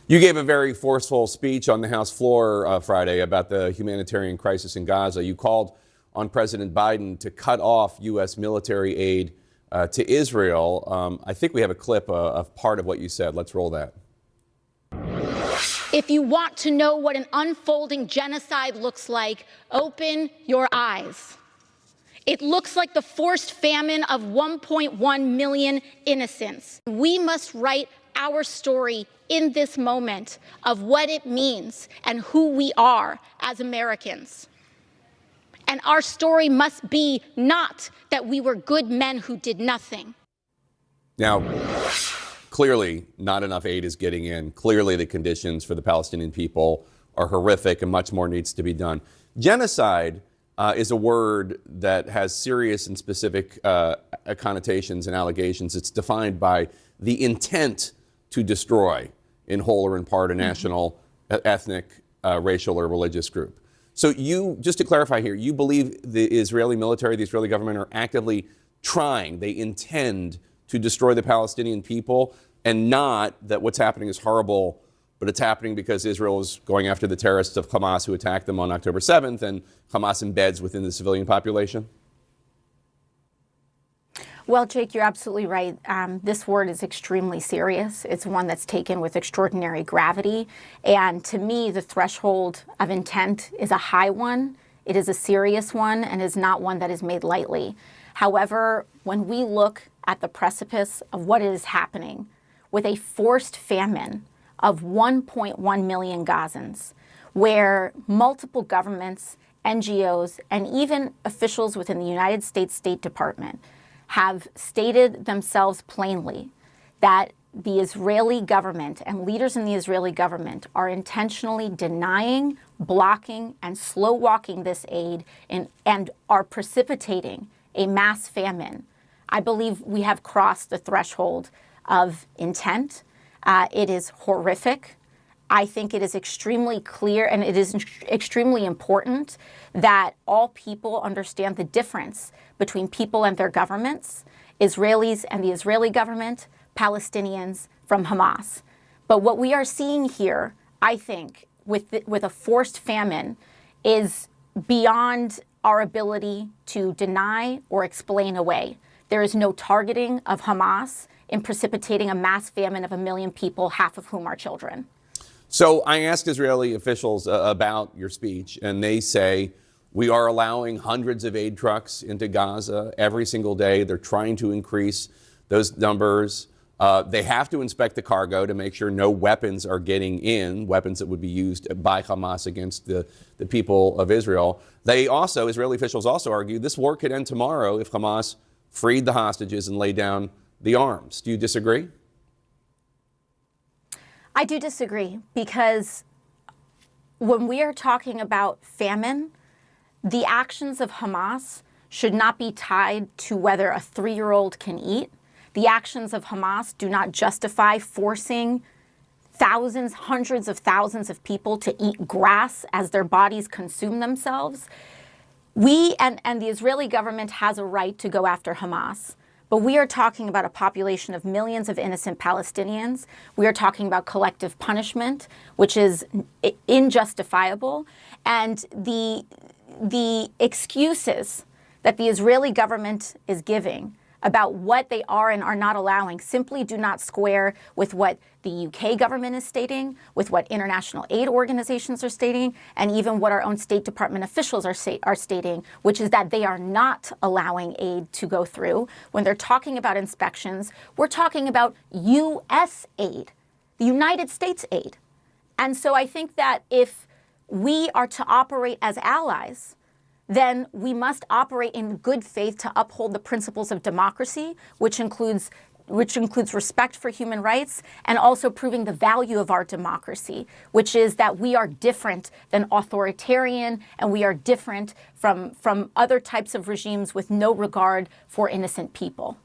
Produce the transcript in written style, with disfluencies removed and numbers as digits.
You gave a very forceful speech on the House floor Friday about the humanitarian crisis in Gaza. You called on President Biden to cut off U.S. military aid to Israel. I think we have a clip of part of what you said. Let's roll that. If you want to know what an unfolding genocide looks like, open your eyes. It looks like the forced famine of 1.1 million innocents. We must write our story in this moment of what it means and who we are as Americans. And our story must be not that we were good men who did nothing. Now, clearly not enough aid is getting in. Clearly the conditions for the Palestinian people are horrific and much more needs to be done. Genocide is a word that has serious and specific connotations and allegations. It's defined by the intent to destroy in whole or in part a national, ethnic, racial or religious group. So you, just to clarify here, you believe the Israeli military, the Israeli government are actively trying, they intend to destroy the Palestinian people, and not that what's happening is horrible, but it's happening because Israel is going after the terrorists of Hamas who attacked them on October 7th, and Hamas embeds within the civilian population? Well, Jake, you're absolutely right. This word is extremely serious. It's one that's taken with extraordinary gravity. And to me, the threshold of intent is a high one. It is a serious one and is not one that is made lightly. However, when we look at the precipice of what is happening with a forced famine of 1.1 million Gazans, where multiple governments, NGOs, and even officials within the United States State Department have stated themselves plainly that the Israeli government and leaders in the Israeli government are intentionally denying, blocking, and slow walking this aid and are precipitating a mass famine. I believe we have crossed the threshold of intent. It is horrific. I think it is extremely clear and it is extremely important that all people understand the difference between people and their governments, Israelis and the Israeli government, Palestinians from Hamas. But what we are seeing here, I think, with a forced famine is beyond our ability to deny or explain away. There is no targeting of Hamas in precipitating a mass famine of 1 million people, half of whom are children. So I asked Israeli officials about your speech, and they say we are allowing hundreds of aid trucks into Gaza every single day. They're trying to increase those numbers. They have to inspect the cargo to make sure no weapons are getting in, weapons that would be used by Hamas against the people of Israel. They also, Israeli officials also argue, this war could end tomorrow if Hamas freed the hostages and laid down the arms. Do you disagree? I do disagree, because when we are talking about famine, the actions of Hamas should not be tied to whether a 3-year-old can eat. The actions of Hamas do not justify forcing thousands, hundreds of thousands of people to eat grass as their bodies consume themselves. We and the Israeli government has a right to go after Hamas. But we are talking about a population of millions of innocent Palestinians. We are talking about collective punishment, which is injustifiable. And the excuses that the Israeli government is giving about what they are and are not allowing simply do not square with what the UK government is stating, with what international aid organizations are stating, and even what our own State Department officials are stating, which is that they are not allowing aid to go through. When they're talking about inspections, we're talking about U.S. aid, the United States aid. And so I think that if we are to operate as allies, then we must operate in good faith to uphold the principles of democracy, which includes respect for human rights, and also proving the value of our democracy, which is that we are different than authoritarian and we are different from other types of regimes with no regard for innocent people.